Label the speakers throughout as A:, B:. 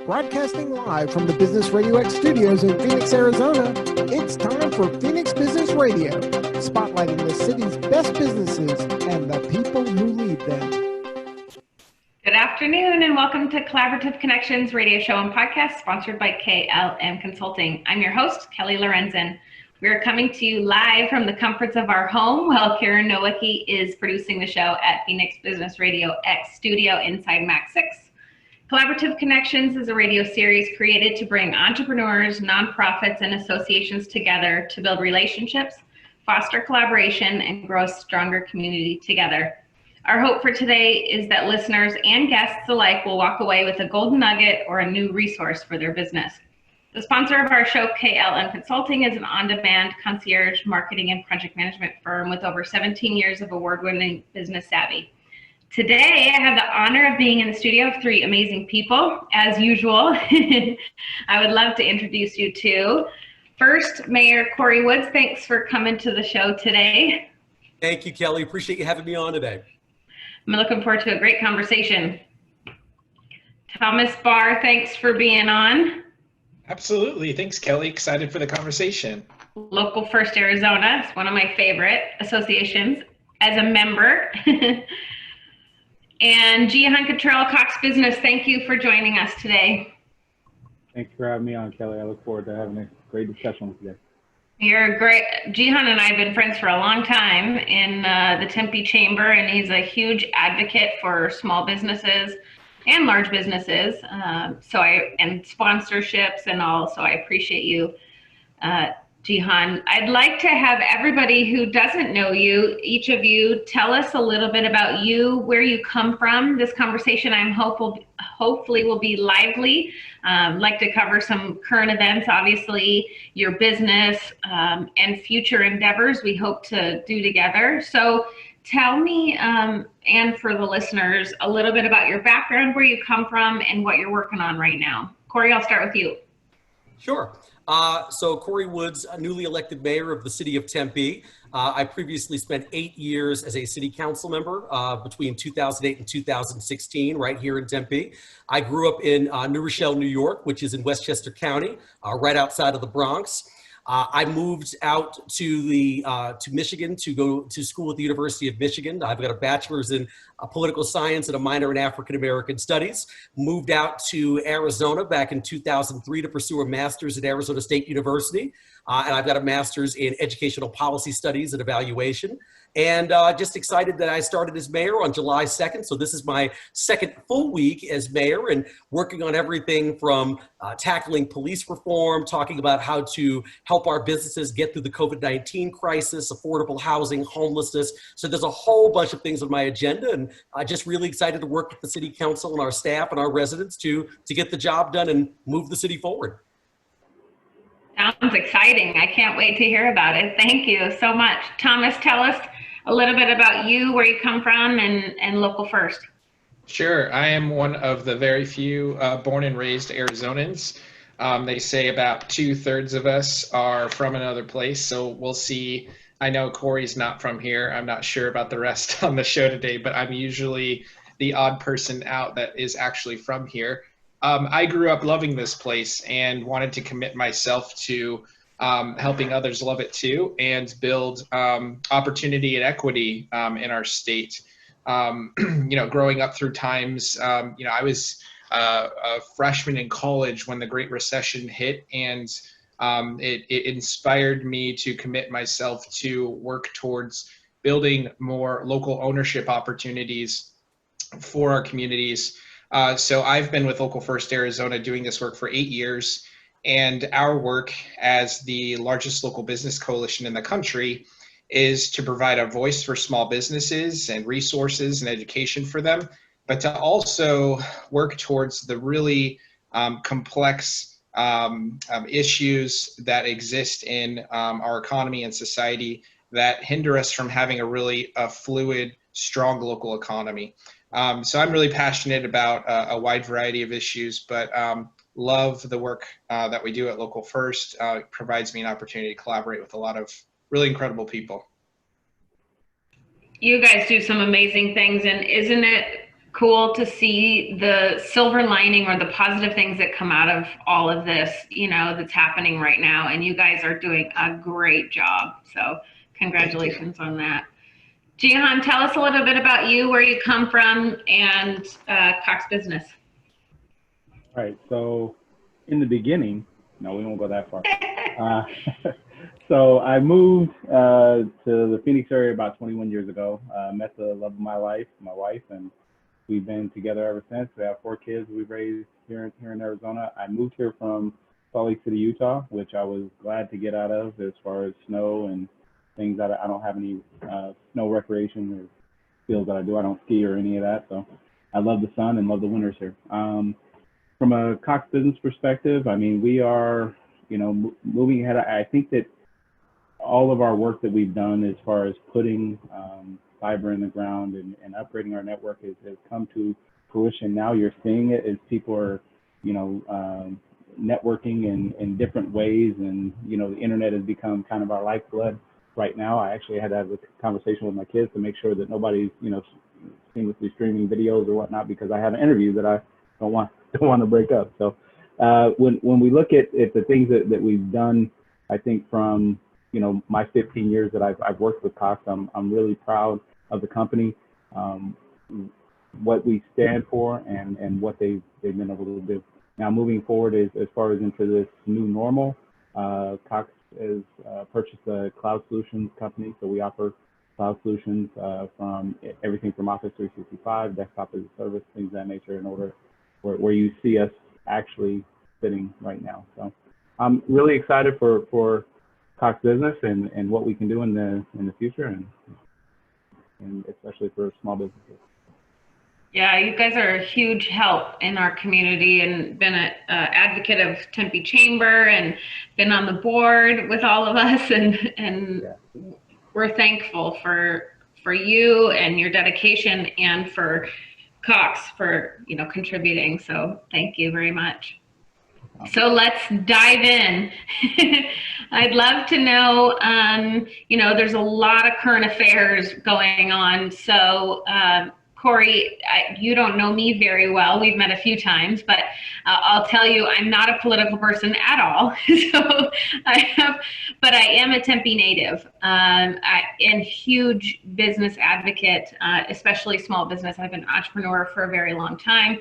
A: Broadcasting live from the Business Radio X studios in Phoenix, Arizona, it's time for Phoenix Business Radio, spotlighting the city's best businesses and the people who lead them.
B: Good afternoon and welcome to Collaborative Connections radio show and podcast sponsored by KLM Consulting. I'm your host, Kelly Lorenzen. We are coming to you live from the comforts of our home while Karen Nowicki is producing the show at Phoenix Business Radio X studio inside Mac 6. Collaborative Connections is a radio series created to bring entrepreneurs, nonprofits, and associations together to build relationships, foster collaboration, and grow a stronger community together. Our hope for today is that listeners and guests alike will walk away with a golden nugget or a new resource for their business. The sponsor of our show, KLM Consulting, is an on-demand concierge marketing and project management firm with over 17 years of award-winning business savvy. Today, I have the honor of being in the studio of three amazing people, as usual. I would love to introduce you to. First, Mayor Corey Woods, thanks for coming to the show today.
C: Thank you, Kelly. Appreciate you having me on today.
B: I'm looking forward to a great conversation. Thomas Barr, thanks for being on.
D: Absolutely. Thanks, Kelly. Excited for the conversation.
B: Local First Arizona, it's one of my favorite associations as a member. And Jihan Cottrell, Cox Business, thank you for joining us today.
E: Thanks for having me on, Kelly. I look forward to having a great discussion with you.
B: You're great. Jihan and I have been friends for a long time in the Tempe Chamber, and he's a huge advocate for small businesses and large businesses. And sponsorships and all. So I appreciate you, Jihan. I'd like to have everybody who doesn't know you, each of you, tell us a little bit about you, where you come from. This conversation hopefully will be lively. Like to cover some current events, obviously your business and future endeavors we hope to do together. So tell me, and for the listeners, a little bit about your background, where you come from, and what you're working on right now. Corey, I'll start with you.
C: Sure. So Corey Woods, newly elected mayor of the City of Tempe. I previously spent 8 years as a city council member between 2008 and 2016 right here in Tempe. I grew up in New Rochelle, New York, which is in Westchester County, right outside of the Bronx. I moved out to Michigan to go to school at the University of Michigan. I've got a bachelor's in political science and a minor in African American studies. Moved out to Arizona back in 2003 to pursue a master's at Arizona State University. And I've got a master's in educational policy studies and evaluation. And just excited that I started as mayor on July 2nd. So this is my second full week as mayor and working on everything from tackling police reform, talking about how to help our businesses get through the COVID-19 crisis, affordable housing, homelessness. So there's a whole bunch of things on my agenda, and just really excited to work with the city council and our staff and our residents to get the job done and move the city forward.
B: Sounds exciting. I can't wait to hear about it. Thank you so much. Thomas, tell us a little bit about you, where you come from, and Local First.
D: Sure. I am one of the very few born and raised Arizonans. They say about 2/3 of us are from another place, so we'll see. I know Corey's not from here. I'm not sure about the rest on the show today, but I'm usually the odd person out that is actually from here. I grew up loving this place and wanted to commit myself to helping others love it too, and build opportunity and equity in our state. Growing up through times, I was a freshman in college when the Great Recession hit, and it inspired me to commit myself to work towards building more local ownership opportunities for our communities. So I've been with Local First Arizona doing this work for 8 years. And our work as the largest local business coalition in the country is to provide a voice for small businesses and resources and education for them, but to also work towards the really complex issues that exist in our economy and society that hinder us from having a really fluid, strong local economy. So I'm really passionate about a wide variety of issues, but love the work that we do at Local First. It provides me an opportunity to collaborate with a lot of really incredible people.
B: You guys do some amazing things, and isn't it cool to see the silver lining or the positive things that come out of all of this, that's happening right now. And you guys are doing a great job. So congratulations on that. Jihan, tell us a little bit about you, where you come from, and Cox Business.
E: All right. So in the beginning, no, we won't go that far. So I moved to the Phoenix area about 21 years ago. Met the love of my life, my wife, and we've been together ever since. We have 4 kids we've raised here in Arizona. I moved here from Salt Lake City, Utah, which I was glad to get out of as far as snow and things that I don't have any snow recreation or fields that I do. I don't ski or any of that. So I love the sun and love the winters here. From a Cox Business perspective, I mean, we are, moving ahead. I think that all of our work that we've done as far as putting fiber in the ground and upgrading our network has come to fruition. Now you're seeing it as people are, networking in different ways, and the internet has become kind of our lifeblood right now. I actually had to have a conversation with my kids to make sure that nobody's seamlessly streaming videos or whatnot, because I have an interview that I don't want to break up. So when we look at the things that we've done, I think from my 15 years that I've worked with Cox, I'm really proud of the company, what we stand for, and what they've been able to do. Now moving forward, as far as into this new normal, Cox has purchased a cloud solutions company, so we offer cloud solutions from everything from Office 365, desktop as a service, things of that nature, in order where you see us actually sitting right now. So I'm really excited for Cox Business and what we can do in the future, and especially for small businesses.
B: Yeah, you guys are a huge help in our community, and been an advocate of Tempe Chamber and been on the board with all of us, and we're thankful for you and your dedication, and for Cox for contributing. So thank you very much. So let's dive in. I'd love to know, there's a lot of current affairs going on. So Corey, you don't know me very well. We've met a few times, but I'll tell you, I'm not a political person at all. But I am a Tempe native, and huge business advocate, especially small business. I've been an entrepreneur for a very long time.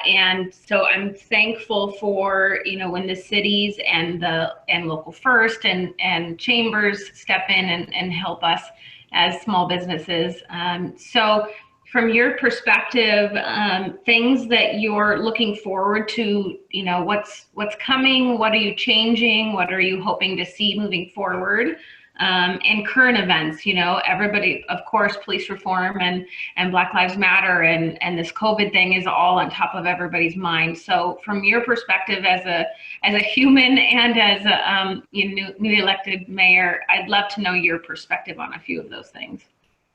B: And so I'm thankful for, when the cities and Local First and chambers step in and help us as small businesses. So from your perspective, things that you're looking forward to, what's coming, what are you changing, what are you hoping to see moving forward, and current events, everybody, of course, police reform and Black Lives Matter and this COVID thing is all on top of everybody's mind. So from your perspective as a human and as a newly elected mayor, I'd love to know your perspective on a few of those things.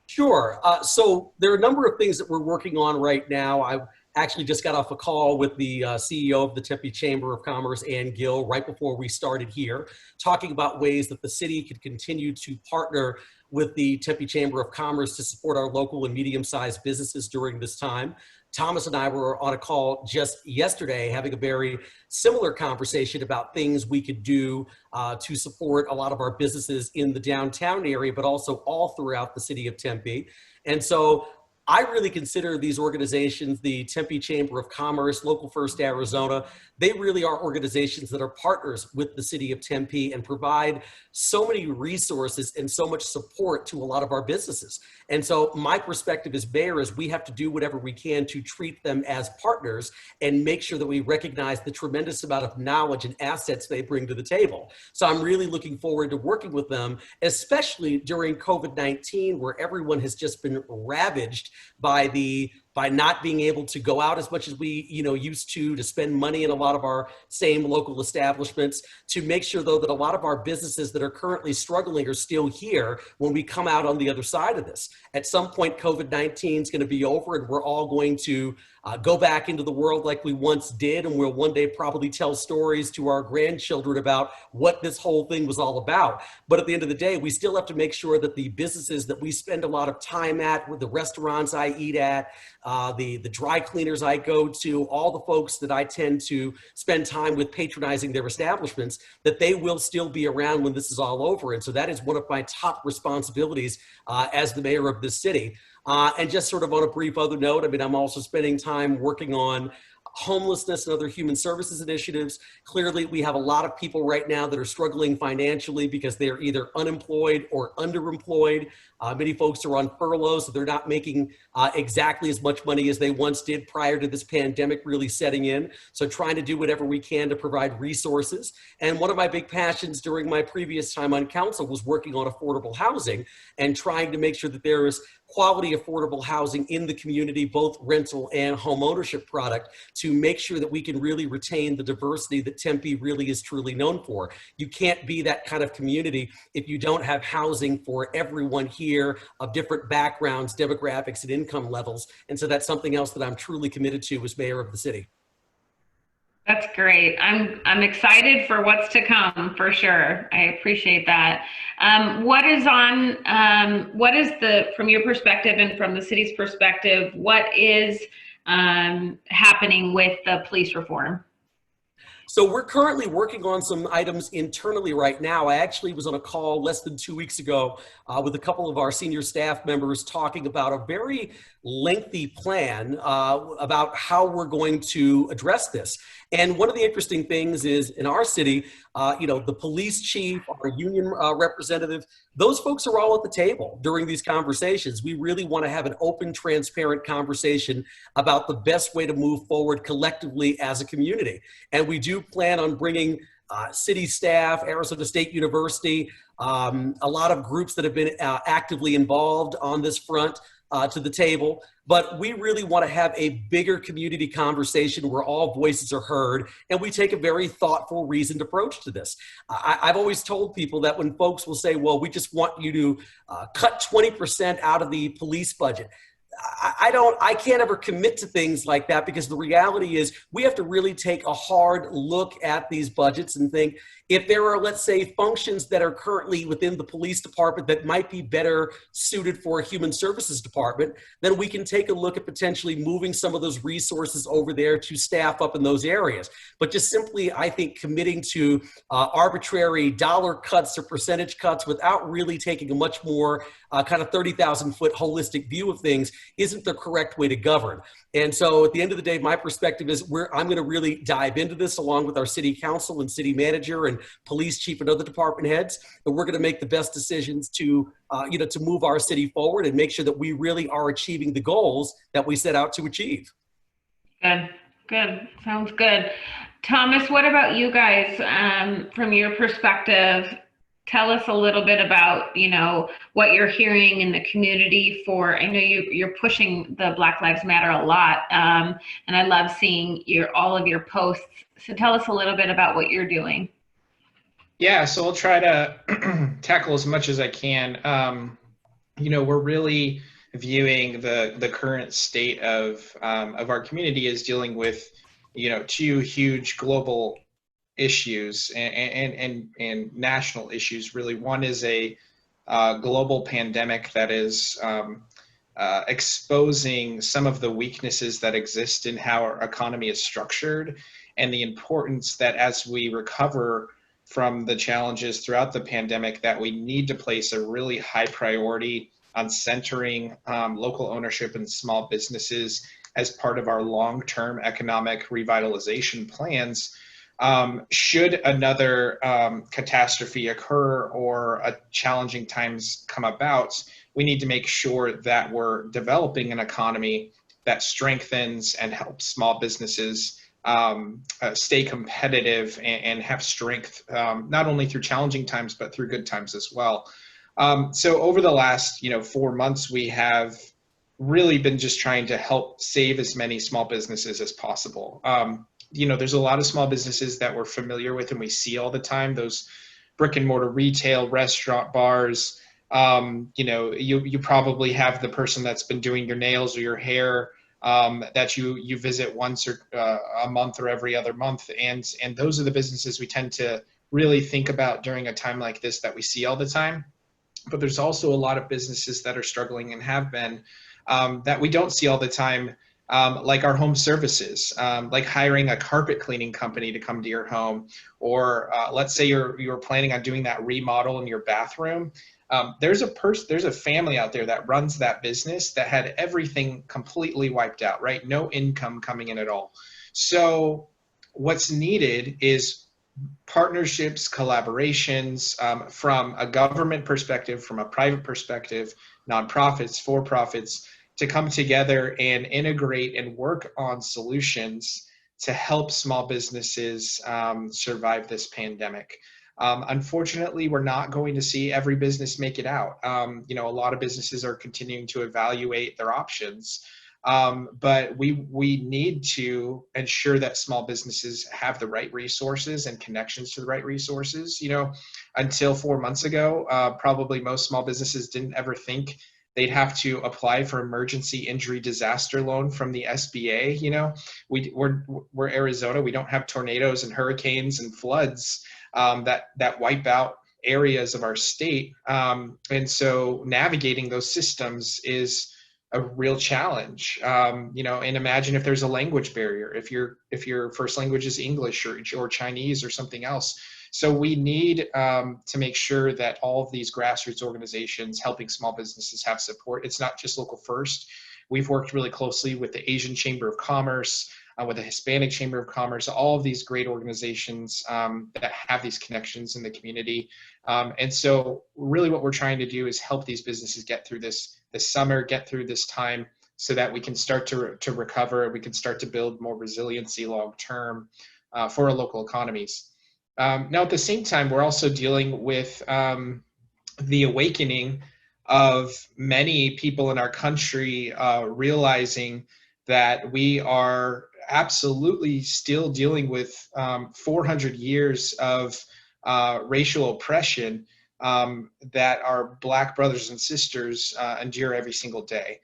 C: Sure. So there are a number of things that we're working on right now. I actually just got off a call with the CEO of the Tempe Chamber of Commerce, Ann Gill, right before we started here, talking about ways that the city could continue to partner with the Tempe Chamber of Commerce to support our local and medium-sized businesses during this time. Thomas and I were on a call just yesterday having a very similar conversation about things we could do to support a lot of our businesses in the downtown area, but also all throughout the city of Tempe. And so I really consider these organizations, the Tempe Chamber of Commerce, Local First Arizona, they really are organizations that are partners with the city of Tempe and provide so many resources and so much support to a lot of our businesses. And so my perspective as mayor is we have to do whatever we can to treat them as partners and make sure that we recognize the tremendous amount of knowledge and assets they bring to the table. So I'm really looking forward to working with them, especially during COVID-19, where everyone has just been ravaged by not being able to go out as much as we used to spend money in a lot of our same local establishments, to make sure though that a lot of our businesses that are currently struggling are still here when we come out on the other side of this. At some point, COVID-19 is going to be over and we're all going to go back into the world like we once did, and we'll one day probably tell stories to our grandchildren about what this whole thing was all about. But at the end of the day, we still have to make sure that the businesses that we spend a lot of time at, with the restaurants I eat at, the dry cleaners I go to, all the folks that I tend to spend time with patronizing their establishments, that they will still be around when this is all over. And so that is one of my top responsibilities as the mayor of this city. And just sort of on a brief other note, I mean, I'm also spending time working on homelessness and other human services initiatives. Clearly, we have a lot of people right now that are struggling financially because they are either unemployed or underemployed. Many folks are on furlough, so they're not making exactly as much money as they once did prior to this pandemic really setting in. So trying to do whatever we can to provide resources. And one of my big passions during my previous time on council was working on affordable housing and trying to make sure that there is quality affordable housing in the community, both rental and home ownership product, to make sure that we can really retain the diversity that Tempe really is truly known for. You can't be that kind of community if you don't have housing for everyone here of different backgrounds, demographics, and income levels. And so that's something else that I'm truly committed to as mayor of the city.
B: That's great. I'm excited for what's to come for sure. I appreciate that. What is from your perspective and from the city's perspective, what is happening with the police reform?
C: So we're currently working on some items internally right now. I actually was on a call less than 2 weeks ago with a couple of our senior staff members talking about a very lengthy plan about how we're going to address this. And one of the interesting things is in our city, the police chief, our union representative, those folks are all at the table during these conversations. We really want to have an open, transparent conversation about the best way to move forward collectively as a community. And we do plan on bringing city staff, Arizona State University, a lot of groups that have been actively involved on this front to the table. But we really want to have a bigger community conversation where all voices are heard and we take a very thoughtful, reasoned approach to this. I've always told people that when folks will say, well, we just want you to cut 20% out of the police budget. I can't ever commit to things like that, because the reality is we have to really take a hard look at these budgets and think, if there are, let's say, functions that are currently within the police department that might be better suited for a human services department, then we can take a look at potentially moving some of those resources over there to staff up in those areas. But just simply, I think, committing to arbitrary dollar cuts or percentage cuts without really taking a much more kind of 30,000-foot holistic view of things isn't the correct way to govern. And so at the end of the day, my perspective is I'm going to really dive into this along with our city council and city manager and police chief and other department heads. And we're going to make the best decisions to move our city forward and make sure that we really are achieving the goals that we set out to achieve.
B: Good. Sounds good. Thomas, what about you guys? From your perspective, tell us a little bit about, what you're hearing in the community for, I know you're pushing the Black Lives Matter a lot, and I love seeing all of your posts. So tell us a little bit about what you're doing.
D: Yeah, so I'll try to tackle as much as I can. We're really viewing the current state of our community as dealing with, two huge global issues and national issues, really. One is a global pandemic that is exposing some of the weaknesses that exist in how our economy is structured, and the importance that as we recover from the challenges throughout the pandemic, that we need to place a really high priority on centering local ownership and small businesses as part of our long-term economic revitalization plans. Should another catastrophe occur or a challenging times come about, we need to make sure that we're developing an economy that strengthens and helps small businesses stay competitive and have strength, not only through challenging times, but through good times as well. So over the last 4 months, we have really been just trying to help save as many small businesses as possible. There's a lot of small businesses that we're familiar with and we see all the time, those brick and mortar retail, restaurant, bars. You probably have the person that's been doing your nails or your hair that you visit once or a month or every other month. And those are the businesses we tend to really think about during a time like this that we see all the time. But there's also a lot of businesses that are struggling and have been that we don't see all the time, like our home services, like hiring a carpet cleaning company to come to your home, or let's say you're planning on doing that remodel in your bathroom. There's a family out there that runs that business that had everything completely wiped out, right? No income coming in at all. So what's needed is partnerships, collaborations, from a government perspective, from a private perspective, nonprofits, for-profits, to come together and integrate and work on solutions to help small businesses survive this pandemic. Unfortunately, we're not going to see every business make it out. A lot of businesses are continuing to evaluate their options. But we need to ensure that small businesses have the right resources and connections to the right resources. Until 4 months ago, probably most small businesses didn't ever think they'd have to apply for emergency injury disaster loan from the SBA. We're Arizona. We don't have tornadoes and hurricanes and floods that wipe out areas of our state. And so navigating those systems is a real challenge. And imagine if there's a language barrier, if your first language is English or Chinese or something else. So we need to make sure that all of these grassroots organizations helping small businesses have support. It's not just Local First. We've worked really closely with the Asian Chamber of Commerce, with the Hispanic Chamber of Commerce, all of these great organizations that have these connections in the community. And so really what we're trying to do is help these businesses get through this summer, get through this time, so that we can start to recover, we can start to build more resiliency long-term for our local economies. Now, at the same time, we're also dealing with the awakening of many people in our country realizing that we are absolutely still dealing with 400 years of racial oppression that our Black brothers and sisters endure every single day.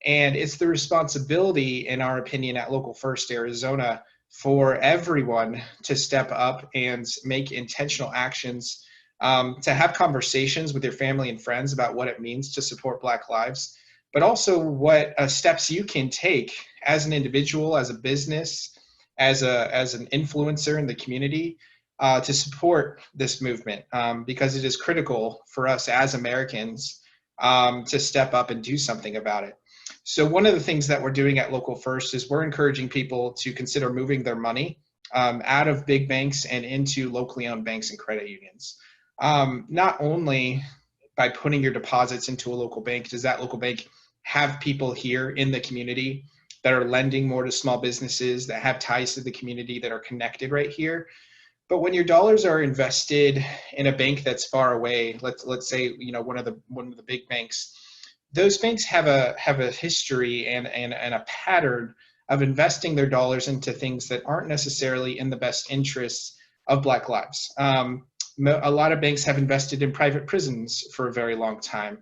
D: And it's the responsibility, in our opinion, at Local First Arizona, for everyone to step up and make intentional actions, to have conversations with your family and friends about what it means to support Black lives, but also what steps you can take as an individual, as a business, as an influencer in the community, to support this movement, because it is critical for us as Americans to step up and do something about it. So one of the things that we're doing at Local First is we're encouraging people to consider moving their money out of big banks and into locally owned banks and credit unions. Not only by putting your deposits into a local bank does that local bank have people here in the community that are lending more to small businesses, that have ties to the community, that are connected right here. But when your dollars are invested in a bank that's far away, let's say one of the big banks, those banks have a history and a pattern of investing their dollars into things that aren't necessarily in the best interests of Black lives. A lot of banks have invested in private prisons for a very long time.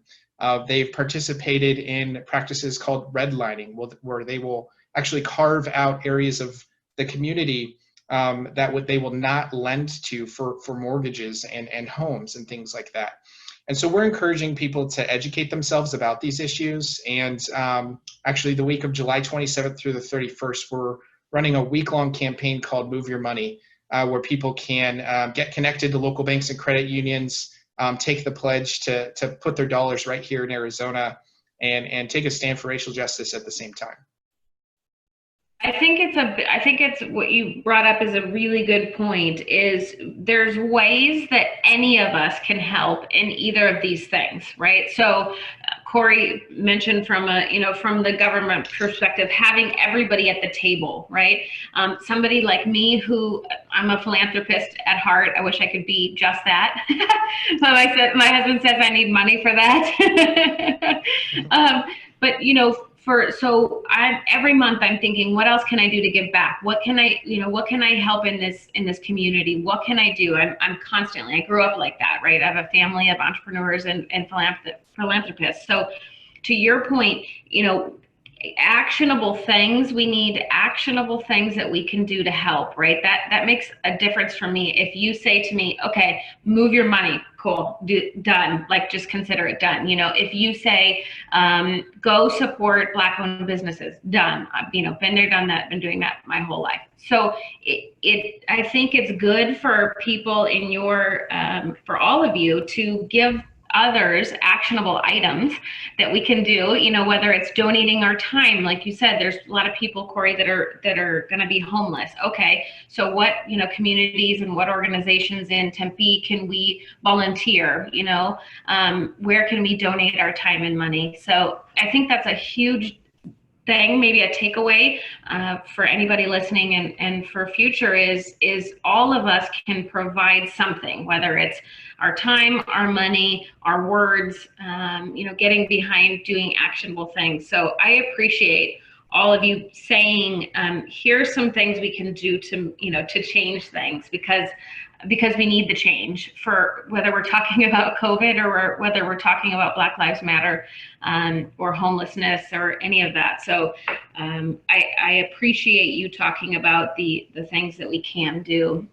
D: They've participated in practices called redlining, where they will actually carve out areas of the community that they will not lend to for mortgages and homes and things like that. And so we're encouraging people to educate themselves about these issues. And actually the week of July 27th through the 31st, we're running a week-long campaign called Move Your Money, where people can get connected to local banks and credit unions, take the pledge to put their dollars right here in Arizona, and take a stand for racial justice at the same time.
B: I think it's what you brought up is a really good point. Is there's ways that any of us can help in either of these things, right? So Corey mentioned from the government perspective, having everybody at the table, right? Somebody like me, who I'm a philanthropist at heart. I wish I could be just that. My husband says I need money for that. But every month I'm thinking, what else can I do to give back? What can I help in this community? What can I do? I'm constantly, I grew up like that, right? I have a family of entrepreneurs and philanthropists. So to your point, actionable things. We need actionable things that we can do to help, right? That makes a difference for me. If you say to me, okay, move your money, cool, done, like just consider it done. You know, if you say, go support Black-owned businesses, done. I've, you know, been there, done that, been doing that my whole life. So I think it's good for people in your, for all of you to give others actionable items that we can do, you know, whether it's donating our time. Like you said, there's a lot of people, Corey, that are going to be homeless. Okay, so what, you know, communities and what organizations in Tempe can we volunteer, you know, where can we donate our time and money? So I think that's a huge thing, maybe a takeaway for anybody listening and for future is all of us can provide something, whether it's our time, our money, our words, you know, getting behind doing actionable things. So I appreciate all of you saying, here's some things we can do to, you know, to change things, because we need the change, for whether we're talking about COVID or whether we're talking about Black Lives Matter or homelessness or any of that. So I appreciate you talking about the things that we can do.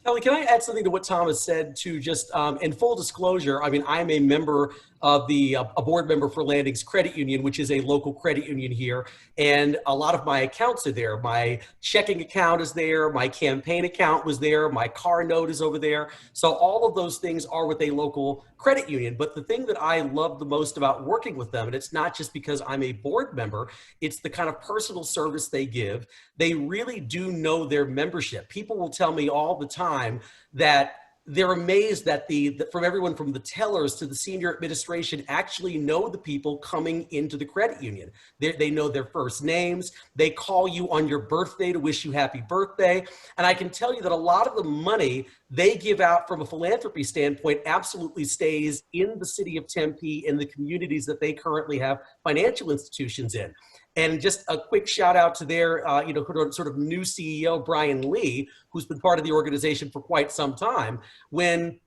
C: Kelly, can I add something to what Thomas said to just, in full disclosure, I mean, I'm a member of a board member for Landings Credit Union, which is a local credit union here. And a lot of my accounts are there. My checking account is there. My campaign account was there. My car note is over there. So all of those things are with a local credit union. But the thing that I love the most about working with them, and it's not just because I'm a board member, it's the kind of personal service they give. They really do know their membership. People will tell me all the time that they're amazed that from everyone from the tellers to the senior administration actually know the people coming into the credit union. They know their first names. They call you on your birthday to wish you happy birthday. And I can tell you that a lot of the money they give out from a philanthropy standpoint absolutely stays in the city of Tempe, in the communities that they currently have financial institutions in. And just a quick shout out to their, you know, sort of new CEO, Brian Lee, who's been part of the organization for quite some time. When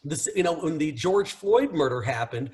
C: the George Floyd murder happened,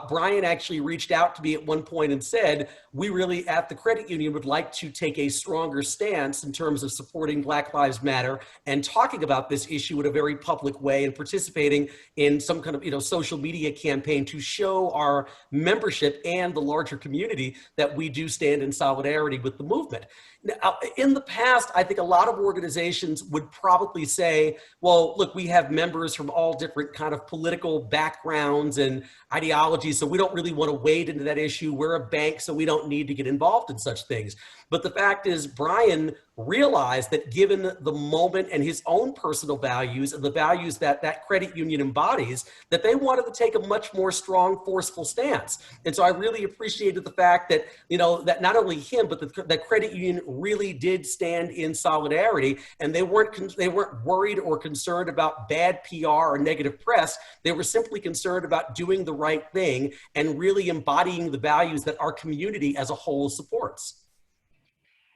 C: Brian actually reached out to me at one point and said, we really at the credit union would like to take a stronger stance in terms of supporting Black Lives Matter and talking about this issue in a very public way and participating in some kind of, you know, social media campaign to show our membership and the larger community that we do stand in solidarity with the movement. Now, in the past, I think a lot of organizations would probably say, well, look, we have members from all different kind of political backgrounds and ideologies, so we don't really want to wade into that issue. We're a bank, so we don't need to get involved in such things. But the fact is, Brian realized that given the moment and his own personal values and the values that that credit union embodies, that they wanted to take a much more strong, forceful stance. And so I really appreciated the fact that, you know, that not only him, but that credit union really did stand in solidarity, and they weren't worried or concerned about bad PR or negative press. They were simply concerned about doing the right thing and really embodying the values that our community as a whole supports.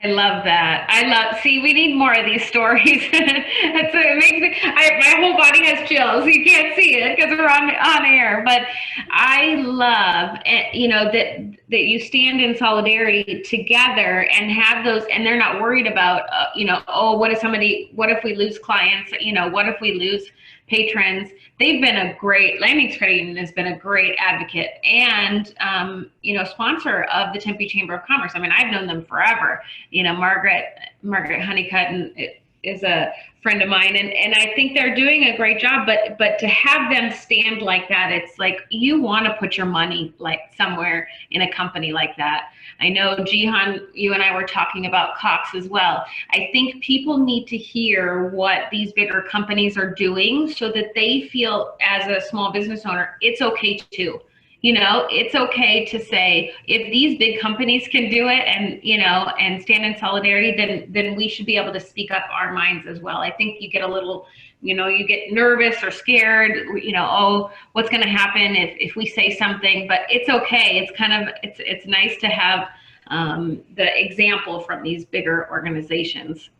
B: I love that. See, we need more of these stories. It makes me, my whole body has chills. You can't see it because we're on air, but I love, you know, that you stand in solidarity together and have those, and they're not worried about, you know, oh, what if we lose clients? You know, what if we lose patrons? They've been a great, Landings Credit Union has been a great advocate and, you know, sponsor of the Tempe Chamber of Commerce. I mean, I've known them forever. You know, Margaret Honeycutt is a friend of mine, and I think they're doing a great job, but to have them stand like that, it's like you want to put your money like somewhere in a company like that. I know, Jihan, you and I were talking about Cox as well. I think people need to hear what these bigger companies are doing so that they feel as a small business owner, it's okay too. You know, it's okay to say, if these big companies can do it and, you know, and stand in solidarity, then we should be able to speak up our minds as well. I think you get a little, you know, you get nervous or scared, you know, oh, what's going to happen if we say something, but it's okay. It's kind of, it's nice to have the example from these bigger organizations.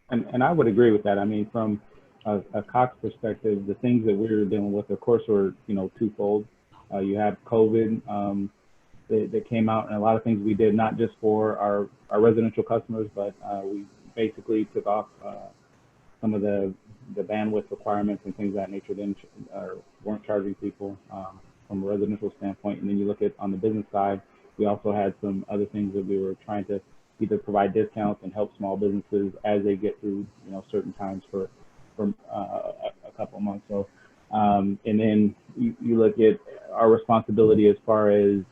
E: And I would agree with that. I mean, from a Cox perspective, the things that we're dealing with, of course, were, you know, twofold. You had COVID, that came out, and a lot of things we did, not just for our residential customers, but we basically took off some of the bandwidth requirements and things of that nature, weren't charging people from a residential standpoint. And then you look at on the business side, we also had some other things that we were trying to either provide discounts and help small businesses as they get through, certain times for a couple of months. So, and then you look at our responsibility as far as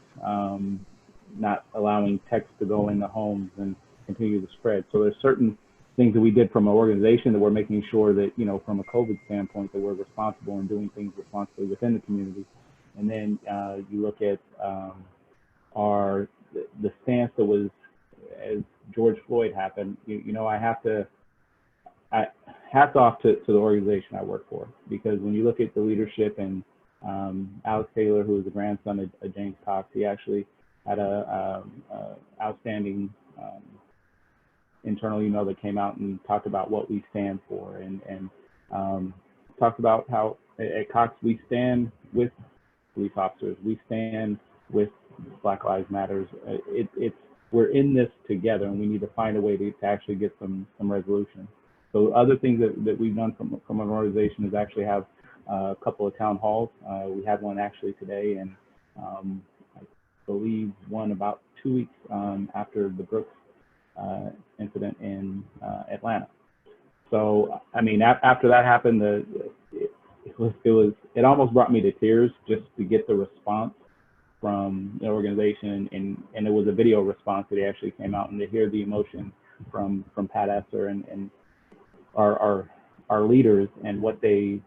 E: not allowing text to go into homes and continue to spread. So there's certain things that we did from an organization that we're making sure that, from a COVID standpoint, that we're responsible and doing things responsibly within the community. And then you look at the stance that was, as George Floyd happened, hats off to the organization I work for, because when you look at the leadership and Alex Taylor, who was the grandson of James Cox, he actually had a outstanding internal email that came out and talked about what we stand for, and talked about how at Cox we stand with police officers, we stand with Black Lives Matters. We're in this together, and we need to find a way to actually get some resolution. So other things that we've done from an organization is actually have a couple of town halls. We had one actually today, and I believe one about 2 weeks after the Brooks incident in Atlanta. So I mean, after that happened, it almost brought me to tears just to get the response from the organization, and it was a video response that actually came out, and to hear the emotion from Pat Esser and our leaders and what they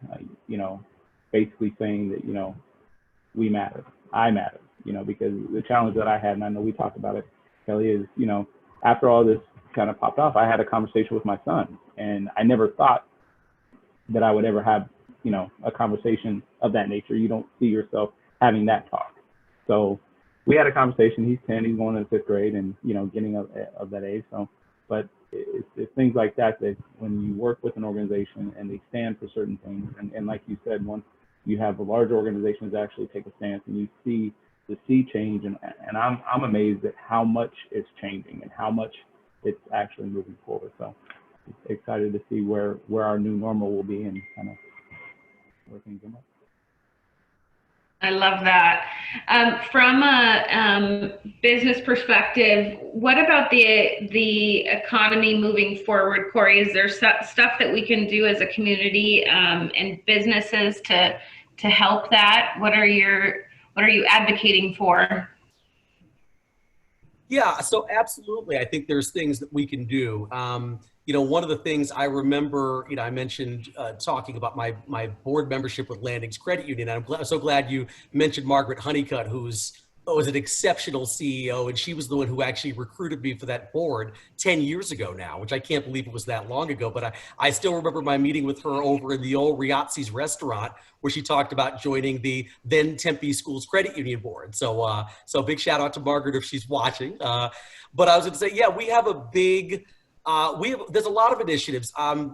E: basically saying that we matter, I matter, because the challenge that I had, and I know we talked about it, Kelly, is after all this kind of popped off, I had a conversation with my son, and I never thought that I would ever have a conversation of that nature. You don't see yourself having that talk. So we had a conversation. He's 10, he's going into 5th grade, and getting of that age. So, but it's things like that when you work with an organization and they stand for certain things, and like you said, once you have the larger organizations actually take a stance, and you see the sea change, and I'm amazed at how much it's changing and how much it's actually moving forward. So excited to see where our new normal will be and kind of where things are.
B: I love that. From a business perspective, what about the economy moving forward, Corey? Is there stuff that we can do as a community and businesses to help that? What are you advocating for?
C: Yeah, so absolutely. I think there's things that we can do. One of the things I remember, I mentioned talking about my board membership with Landings Credit Union. And I'm so glad you mentioned Margaret Honeycutt, was an exceptional CEO, and she was the one who actually recruited me for that board 10 years ago now, which I can't believe it was that long ago. But I still remember my meeting with her over in the old Riazzi's restaurant, where she talked about joining the then Tempe Schools Credit Union Board. So big shout out to Margaret if she's watching. But I was going to say, yeah, we have a big. There's a lot of initiatives.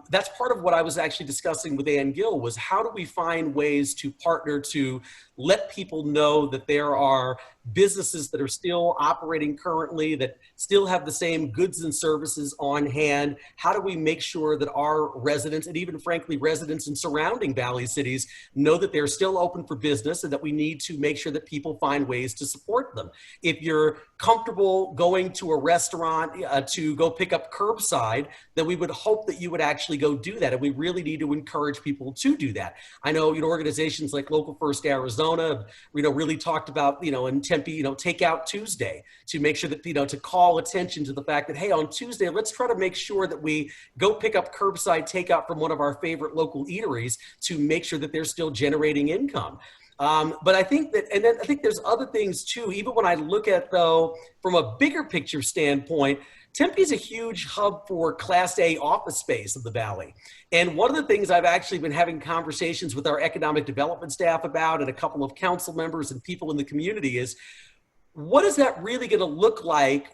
C: That's part of what I was actually discussing with Ann Gill, was how do we find ways to partner to let people know that there are businesses that are still operating currently, that still have the same goods and services on hand. How do we make sure that our residents, and even frankly residents in surrounding Valley cities, know that they're still open for business, and that we need to make sure that people find ways to support them? If you're comfortable going to a restaurant to go pick up curbside, then we would hope that you would actually go do that. And we really need to encourage people to do that. I know, organizations like Local First Arizona, really talked about, in Tempe, Takeout Tuesday, to make sure that, to call attention to the fact that, hey, on Tuesday, let's try to make sure that we go pick up curbside takeout from one of our favorite local eateries to make sure that they're still generating income. But I think that, and then I think there's other things too, even when I look at, though, from a bigger picture standpoint, Tempe is a huge hub for Class A office space in the Valley. And one of the things I've actually been having conversations with our economic development staff about, and a couple of council members and people in the community, is what is that really going to look like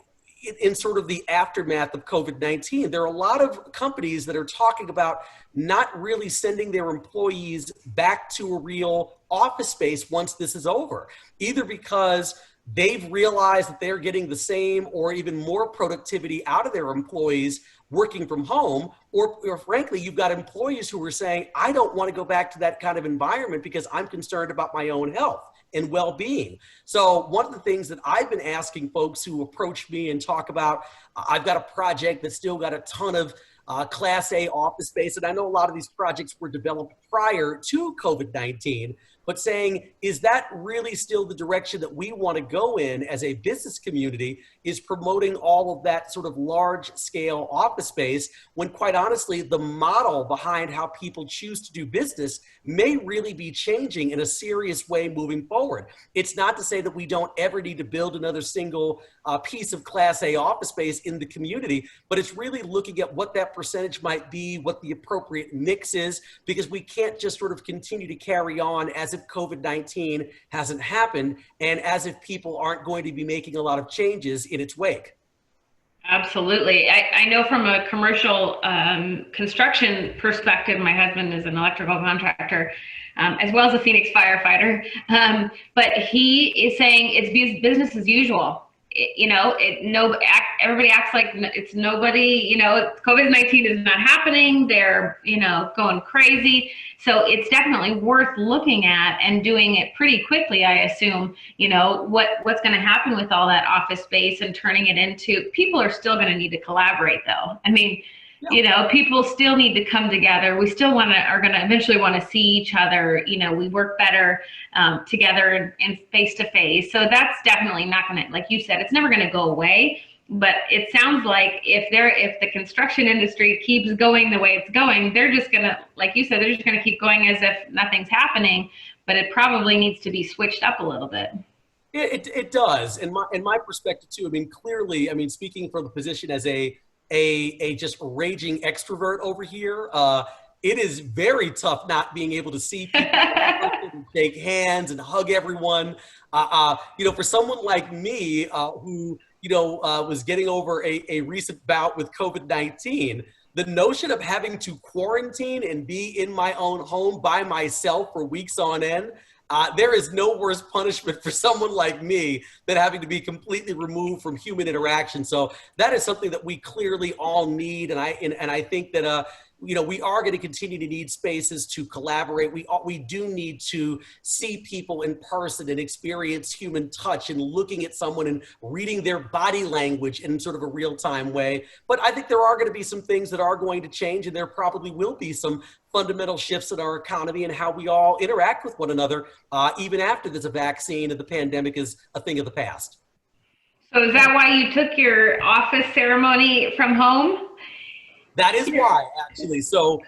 C: in sort of the aftermath of COVID-19? There are a lot of companies that are talking about not really sending their employees back to a real office space once this is over, either because they've realized that they're getting the same or even more productivity out of their employees working from home, or frankly, you've got employees who are saying, I don't want to go back to that kind of environment because I'm concerned about my own health and well-being. So one of the things that I've been asking folks who approach me and talk about, I've got a project that's still got a ton of Class A office space, and I know a lot of these projects were developed prior to COVID-19, but saying, is that really still the direction that we want to go in as a business community, is promoting all of that sort of large scale office space, when quite honestly, the model behind how people choose to do business may really be changing in a serious way moving forward. It's not to say that we don't ever need to build another single piece of Class A office space in the community, but it's really looking at what that percentage might be, what the appropriate mix is, because we can't just sort of continue to carry on as if COVID-19 hasn't happened and as if people aren't going to be making a lot of changes in its wake.
B: Absolutely. I know from a commercial construction perspective, my husband is an electrical contractor, as well as a Phoenix firefighter. But he is saying it's business as usual. Everybody acts like it's nobody, COVID-19 is not happening. They're, going crazy. So it's definitely worth looking at and doing it pretty quickly, I assume. What's going to happen with all that office space and turning it into, people are still going to need to collaborate though. I mean, people still need to come together. We still are going to eventually want to see each other. We work better together and face to face. So that's definitely not going to, like you said, it's never going to go away. But it sounds like if the construction industry keeps going the way it's going, they're just going to, like you said, they're just going to keep going as if nothing's happening. But it probably needs to be switched up a little bit.
C: It does. And my perspective too, I mean, clearly, I mean, speaking from the position as a just raging extrovert over here, it is very tough not being able to see people and shake hands and hug everyone. For someone like me who was getting over a recent bout with COVID-19, the notion of having to quarantine and be in my own home by myself for weeks on end, there is no worse punishment for someone like me than having to be completely removed from human interaction. So that is something that we clearly all need. And I think that, we are going to continue to need spaces to collaborate. We do need to see people in person and experience human touch and looking at someone and reading their body language in sort of a real-time way. But I think there are going to be some things that are going to change, and there probably will be some fundamental shifts in our economy and how we all interact with one another, even after there's a vaccine and the pandemic is a thing of the past.
B: So is that why you took your office ceremony from home?
C: That is why, actually. So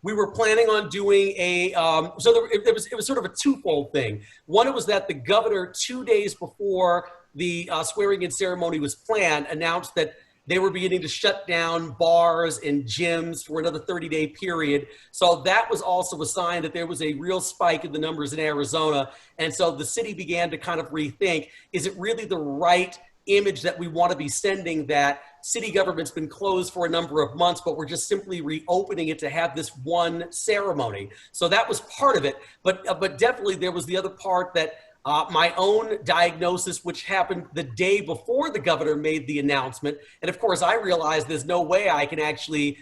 C: we were planning on doing it was sort of a twofold thing. One, it was that the governor, 2 days before the swearing in ceremony was planned, announced that they were beginning to shut down bars and gyms for another 30-day period. So that was also a sign that there was a real spike in the numbers in Arizona. And so the city began to kind of rethink, is it really the right image that we want to be sending, that city government's been closed for a number of months, but we're just simply reopening it to have this one ceremony? So that was part of it. But definitely there was the other part that my own diagnosis, which happened the day before the governor made the announcement. And of course, I realized there's no way I can actually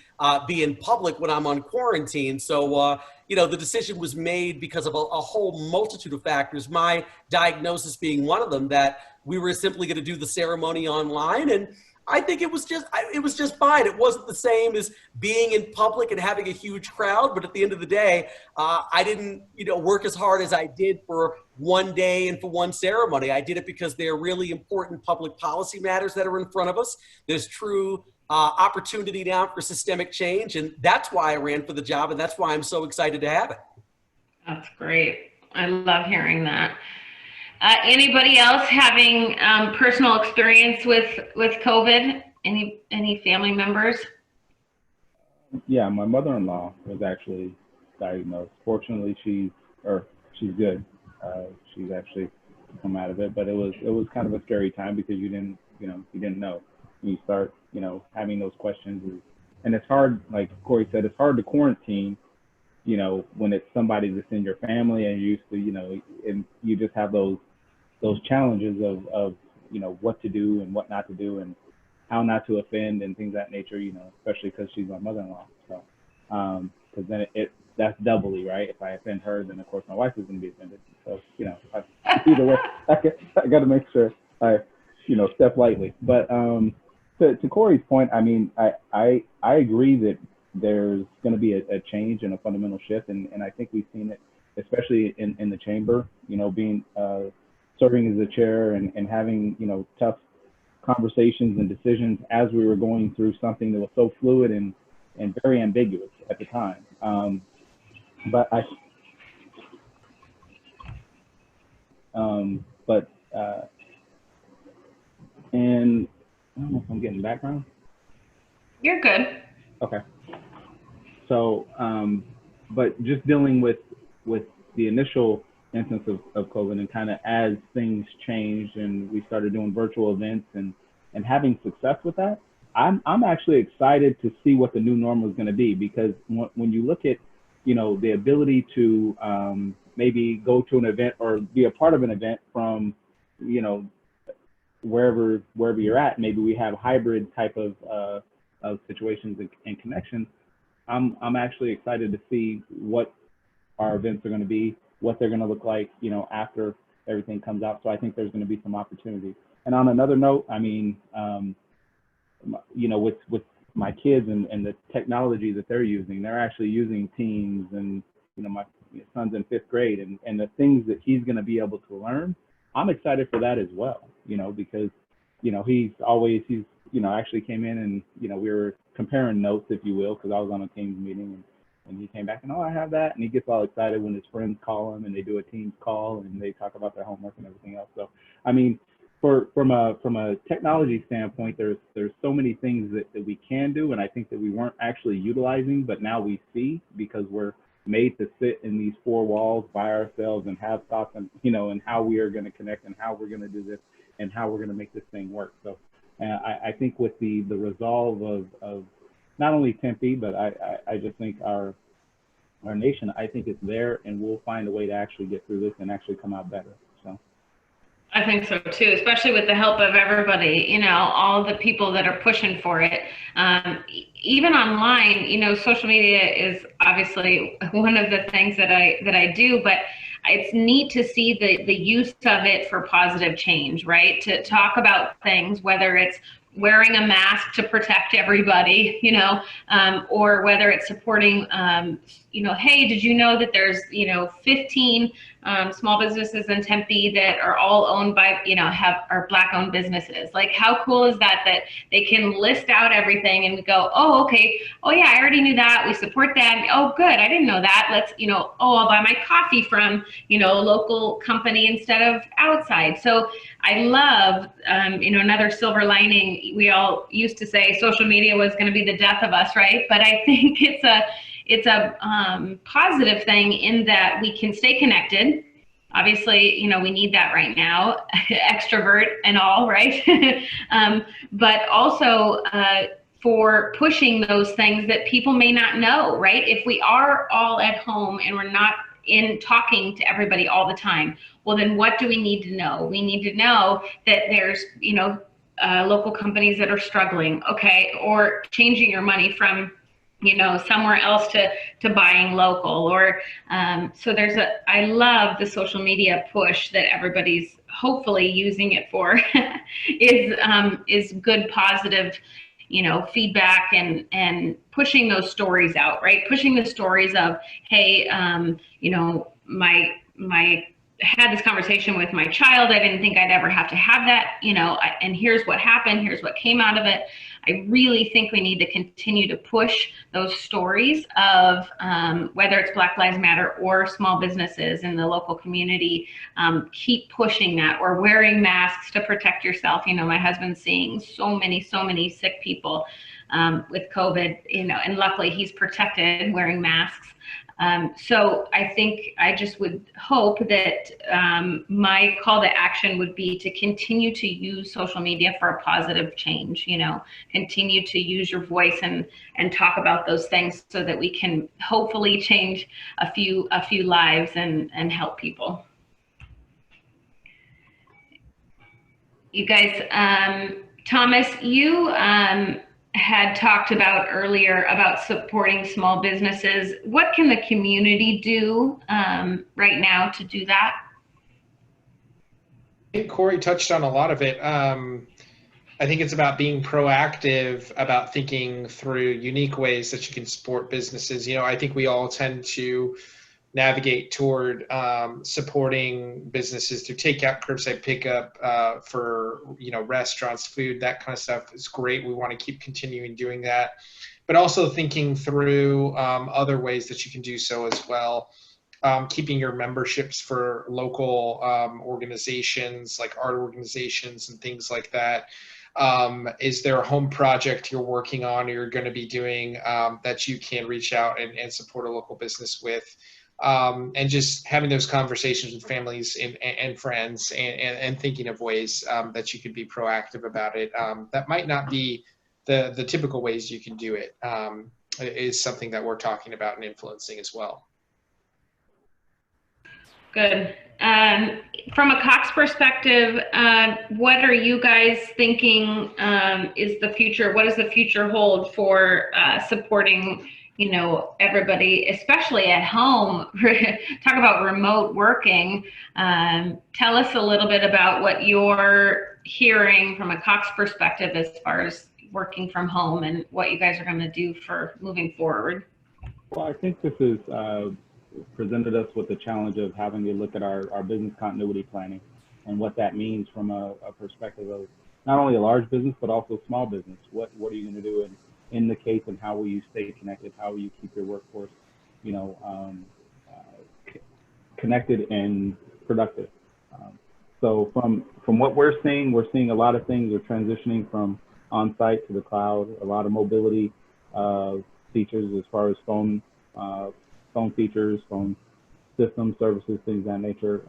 C: be in public when I'm on quarantine. So, the decision was made because of a whole multitude of factors, my diagnosis being one of them, that we were simply going to do the ceremony online. And I think it was just fine. It wasn't the same as being in public and having a huge crowd. But at the end of the day, I didn't, work as hard as I did for one day and for one ceremony. I did it because there are really important public policy matters that are in front of us. There's true opportunity now for systemic change. And that's why I ran for the job. And that's why I'm so excited to have it. That's
B: great. I love hearing that. Anybody else having personal experience with COVID? Any family members?
E: Yeah, my mother-in-law was actually diagnosed. Fortunately, she's good. She's actually come out of it, but it was kind of a scary time because you didn't know. You start, having those questions, and it's hard. Like Corey said, it's hard to quarantine. When it's somebody that's in your family and you used to, and you just have those those challenges of what to do and what not to do and how not to offend and things of that nature, especially because she's my mother-in-law. So, because then that's doubly, right? If I offend her, then of course my wife is going to be offended. So, either way, I got to make sure I, step lightly. But to Corey's point, I mean, I agree that there's going to be a change and a fundamental shift, and I think we've seen it, especially in the chamber, being serving as the chair and having tough conversations and decisions as we were going through something that was so fluid and very ambiguous at the time. And I don't know if I'm getting background.
B: You're good.
E: Okay. So, but just dealing with the initial instance of COVID, and kind of as things changed and we started doing virtual events and having success with that, I'm actually excited to see what the new normal is going to be, because when you look at the ability to maybe go to an event or be a part of an event from wherever you're at, maybe we have hybrid type of situations and connections. I'm actually excited to see what our events are going to be, what they're going to look like, after everything comes out. So I think there's going to be some opportunities. And on another note, I mean, with my kids and the technology that they're actually using Teams, and my son's in 5th grade, and the things that he's going to be able to learn, I'm excited for that as well. Because he's actually came in and we were comparing notes, if you will, because I was on a Teams meeting, and he came back and, I have that, and he gets all excited when his friends call him and they do a Teams call and they talk about their homework and everything else. So I mean, from a technology standpoint, there's so many things that we can do, and I think that we weren't actually utilizing, but now we see, because we're made to sit in these 4 walls by ourselves and have thoughts and and how we are going to connect and how we're going to do this and how we're going to make this thing work. So I think with the resolve of not only Tempe, but I just think our nation, I think it's there, and we'll find a way to actually get through this and actually come out better. So
B: I think so too, especially with the help of everybody, all the people that are pushing for it. Even online, social media is obviously one of the things that I do, but it's neat to see the use of it for positive change, right? To talk about things, whether it's wearing a mask to protect everybody, or whether it's supporting, hey, did you know that there's, 15 small businesses in Tempe that are all owned by, are Black-owned businesses? Like, how cool is that they can list out everything and we go, oh, okay, oh yeah, I already knew that, we support that, oh good, I didn't know that, let's, I'll buy my coffee from, a local company instead of outside. So I love, another silver lining. We all used to say social media was going to be the death of us, right? But I think it's a positive thing in that we can stay connected. Obviously, we need that right now, extrovert and all, right? But also for pushing those things that people may not know, right? If we are all at home and we're not in talking to everybody all the time, well, then what do we need to know? We need to know that there's, local companies that are struggling, okay, or changing your money from, somewhere else to buying local, or so I love the social media push that everybody's hopefully using it for is good, positive, feedback and pushing those stories out, right? Pushing the stories of, hey, my had this conversation with my child. I didn't think I'd ever have to have that, and here's what happened. Here's what came out of it. I really think we need to continue to push those stories of whether it's Black Lives Matter or small businesses in the local community. Keep pushing that, or wearing masks to protect yourself. My husband's seeing so many sick people with COVID, and luckily he's protected wearing masks. So I think I just would hope that my call to action would be to continue to use social media for a positive change, continue to use your voice and talk about those things so that we can hopefully change a few lives and help people. You guys, Thomas, you had talked about earlier about supporting small businesses. What can the community do right now to do that?
D: I think Corey touched on a lot of it. I think it's about being proactive, about thinking through unique ways that you can support businesses. I think we all tend to navigate toward supporting businesses through takeout, curbside pickup, for restaurants, food, that kind of stuff is great. We want to keep continuing doing that, but also thinking through other ways that you can do so as well. Keeping your memberships for local organizations like art organizations and things like that. Is there a home project you're working on or you're going to be doing that you can reach out and support a local business with? And just having those conversations with families and friends and thinking of ways that you could be proactive about it. That might not be the typical ways you can do it, is something that we're talking about and influencing as well.
B: Good. From a Cox perspective, what are you guys thinking is the future? What does the future hold for supporting, everybody, especially at home? Talk about remote working. Tell us a little bit about what you're hearing from a Cox perspective as far as working from home and what you guys are going to do for moving forward.
E: Well, I think this is presented us with the challenge of having to look at our business continuity planning and what that means from a perspective of not only a large business, but also small business. What are you going to do in the case, and how will you stay connected? How will you keep your workforce, connected and productive? So from what we're seeing a lot of things are transitioning from on-site to the cloud, a lot of mobility features as far as phone features, phone system services, things of that nature.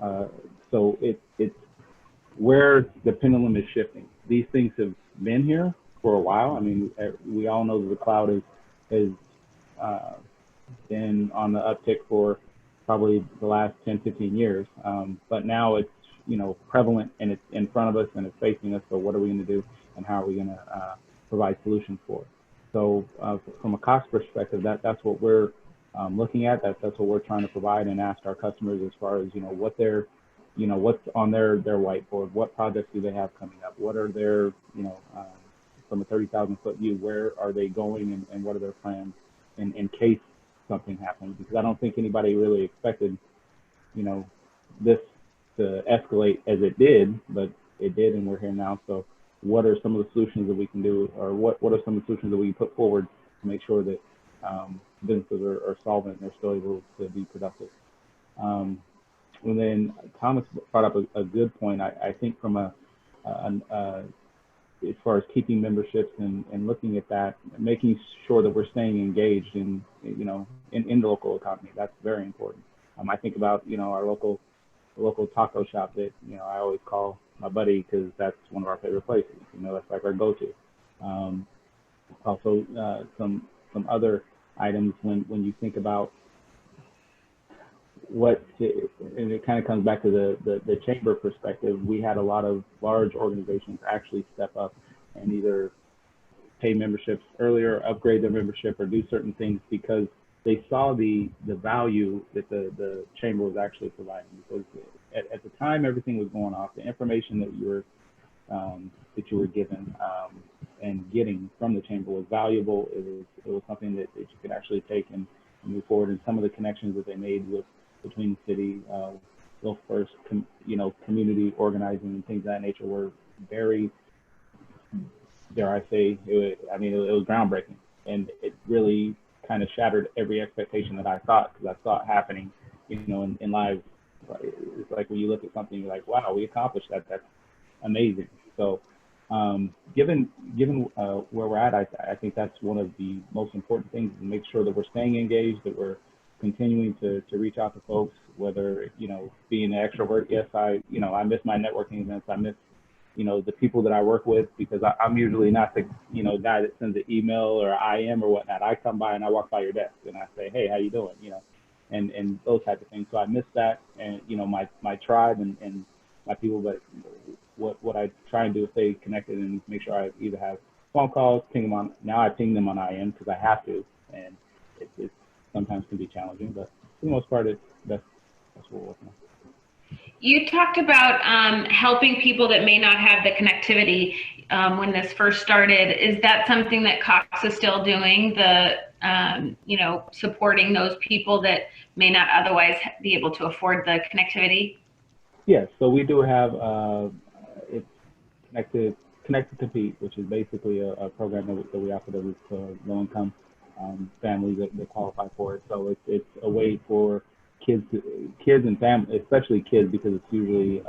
E: So it's where the pendulum is shifting. These things have been here for a while. I mean, we all know that the cloud has been on the uptick for probably the last 10, 15 years. But now it's, prevalent and it's in front of us and it's facing us. So what are we going to do and how are we going to provide solutions for it? So from a Cox perspective, that's what we're looking at. That's what we're trying to provide and ask our customers as far as, what they're, what's on their whiteboard, what projects do they have coming up, what are their, from a 30,000-foot view, where are they going and what are their plans in case something happens? Because I don't think anybody really expected, this to escalate as it did, but it did, and we're here now. So what are some of the solutions that we can do, or what are some of the solutions that we can put forward to make sure that businesses are solvent and they're still able to be productive? And then Thomas brought up a good point. I think from as far as keeping memberships and looking at that, making sure that we're staying engaged in the local economy. That's very important. I think about our local taco shop that I always call my buddy because that's one of our favorite places. That's like our go-to. Also, some other items when you think about and it kind of comes back to the chamber perspective. We had a lot of large organizations actually step up and either pay memberships earlier, upgrade their membership, or do certain things because they saw the value that the chamber was actually providing. Because at the time everything was going off, the information that you were given and getting from the chamber was valuable. It was something that you could actually take and move forward. And some of the connections that they made between the city, those first, community organizing and things of that nature were very, dare I say, it was groundbreaking, and it really kind of shattered every expectation that I thought, because I saw it happening, in live. It's like when you look at something, you're like, wow, we accomplished that. That's amazing. So, given where we're at, I think that's one of the most important things, to make sure that we're staying engaged, that we're continuing to reach out to folks, whether, being an extrovert. Yes, I miss my networking events. I miss, the people that I work with, because I'm usually not the, guy that sends an email or IM or whatnot. I come by and I walk by your desk and I say, hey, how you doing? And those type of things. So I miss that, and, my tribe and my people. But what I try and do is stay connected and make sure I either have phone calls, ping them on. Now I ping them on IM because I have to, and it sometimes can be challenging, but for the most part, that's what we're working on.
B: You talked about helping people that may not have the connectivity when this first started. Is that something that Cox is still doing, supporting those people that may not otherwise be able to afford the connectivity?
E: Yes, so we do have it's Connected to Pete, which is basically a program that we offer to low-income families that qualify for it. So it's a way for kids and families, especially kids, because it's usually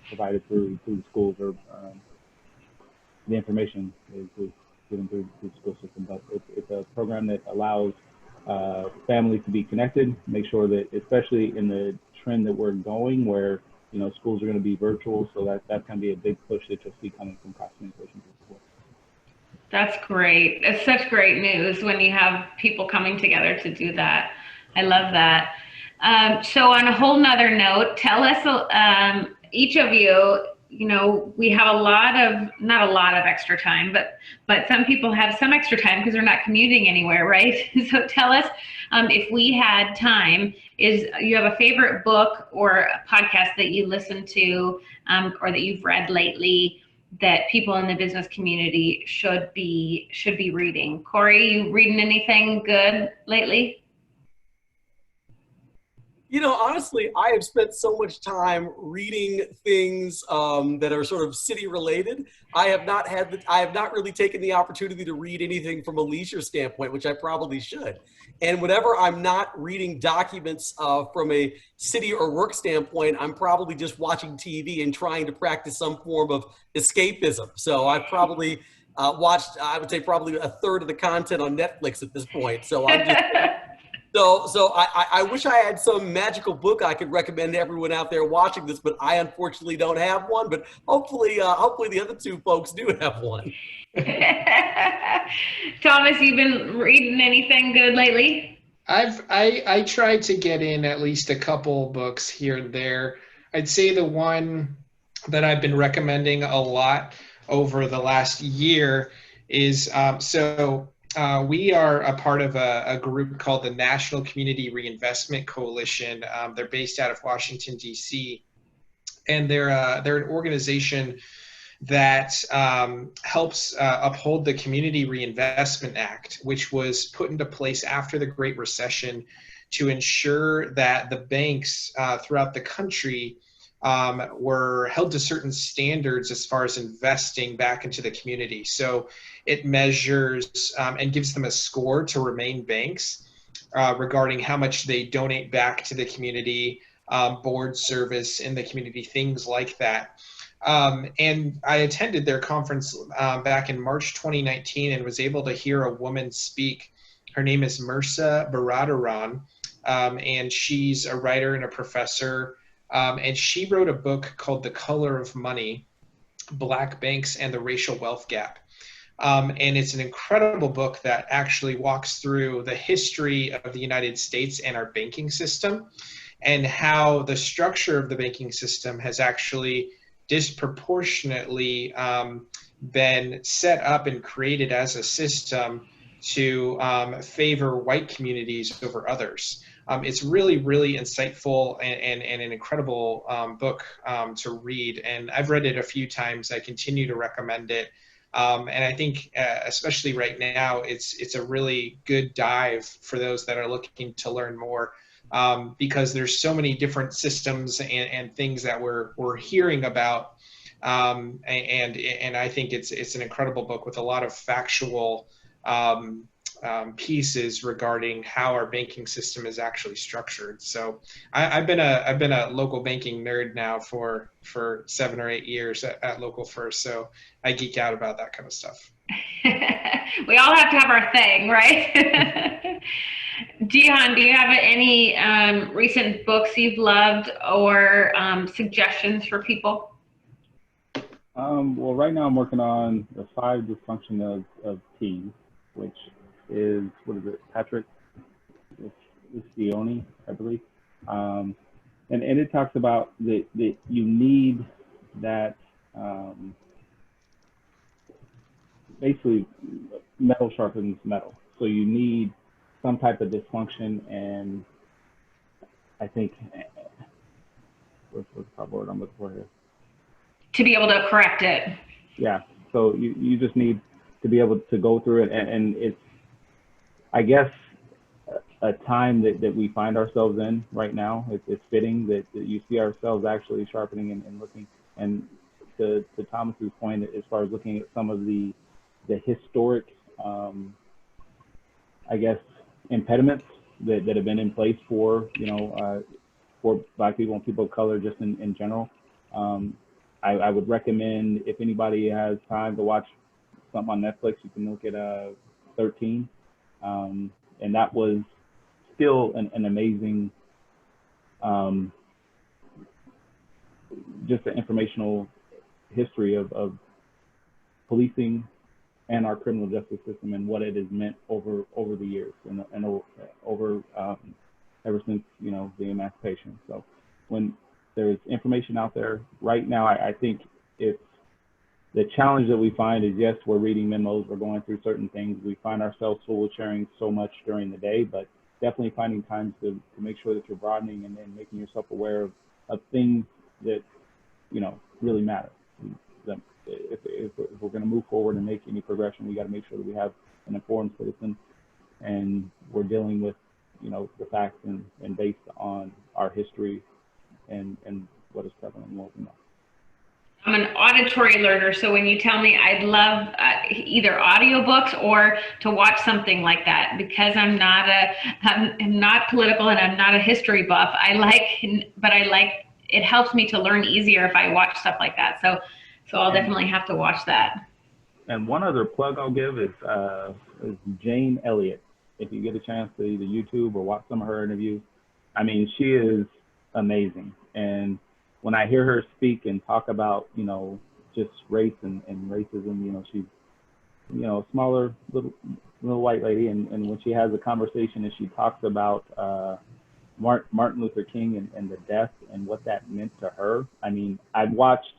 E: provided through the schools, or the information is given through the school system. But it's a program that allows families to be connected, make sure that, especially in the trend that we're going, where schools are going to be virtual, so that's going to be a big push that you'll see coming from Cox Communications as well.
B: That's great. It's such great news when you have people coming together to do that. I love that. So on a whole nother note, tell us, each of you, we have not a lot of extra time, but some people have some extra time because they're not commuting anywhere, right? So tell us, if we had time, you have a favorite book or a podcast that you listen to, or that you've read lately that people in the business community should be reading? Corey, you reading anything good lately?
C: Honestly, I have spent so much time reading things that are sort of city related. I have not really taken the opportunity to read anything from a leisure standpoint, which I probably should. And whenever I'm not reading documents from a city or work standpoint, I'm probably just watching TV and trying to practice some form of escapism. So I've probably watched, I would say, probably a third of the content on Netflix at this point. So I'm just So I wish I had some magical book I could recommend to everyone out there watching this, but I unfortunately don't have one. But hopefully the other two folks do have one.
B: Thomas, you've been reading anything good lately?
D: I tried to get in at least a couple books here and there. I'd say the one that I've been recommending a lot over the last year is we are a part of a group called the National Community Reinvestment Coalition. They're based out of Washington, D.C., and they're an organization that helps uphold the Community Reinvestment Act, which was put into place after the Great Recession to ensure that the banks throughout the country were held to certain standards as far as investing back into the community. So it measures and gives them a score to remain banks regarding how much they donate back to the community, board service in the community, things like that. And I attended their conference back in March 2019 and was able to hear a woman speak. Her name is Mirsa Baradaran, and she's a writer and a professor. And she wrote a book called The Color of Money, Black Banks and the Racial Wealth Gap. And it's an incredible book that actually walks through the history of the United States and our banking system, and how the structure of the banking system has actually disproportionately been set up and created as a system to favor white communities over others. It's really, really insightful and an incredible book to read. And I've read it a few times. I continue to recommend it. And I think, especially right now, it's a really good dive for those that are looking to learn more, because there's so many different systems and things that we're hearing about. And I think it's an incredible book with a lot of factual pieces regarding how our banking system is actually structured. So I've been a local banking nerd now for 7 or 8 years at Local First. So I geek out about that kind of stuff.
B: We all have to have our thing, right? Jihan, do you have any recent books you've loved or suggestions for people?
E: Well, right now I'm working on The 5 Dysfunction of Teens, which is, Patrick Lencioni, I believe. And it talks about that you need that basically metal sharpens metal. So you need some type of dysfunction, and I think, what's the proper word I'm looking for here?
B: To be able to correct it.
E: Yeah. So you just need to be able to go through it, and it's, I guess, a time that we find ourselves in right now. It's fitting that you see ourselves actually sharpening and looking. And to Thomas's point, as far as looking at some of the historic, I guess, impediments that have been in place for, for Black people and people of color just in general. I would recommend, if anybody has time to watch something on Netflix, you can look at 13. And that was still an amazing, just an informational history of policing and our criminal justice system and what it has meant over the years and over ever since, the emancipation. So when there's information out there right now, I think it's the challenge that we find is, yes, we're reading memos, we're going through certain things, we find ourselves full sharing so much during the day, but definitely finding times to make sure that you're broadening and making yourself aware of things that, really matter. If we're going to move forward and make any progression, we got to make sure that we have an informed citizen, and we're dealing with, the facts and based on our history and what is prevalent and what we know.
B: I'm an auditory learner, so when you tell me, I'd love either audiobooks or to watch something like that, because I'm not political and I'm not a history buff. It helps me to learn easier if I watch stuff like that. So I'll definitely have to watch that.
E: And one other plug I'll give is Jane Elliott. If you get a chance to either YouTube or watch some of her interviews, I mean, she is amazing. And when I hear her speak and talk about, just race and racism, she's, a smaller little white lady. And when she has a conversation and she talks about Martin Luther King and the death and what that meant to her, I mean, I've watched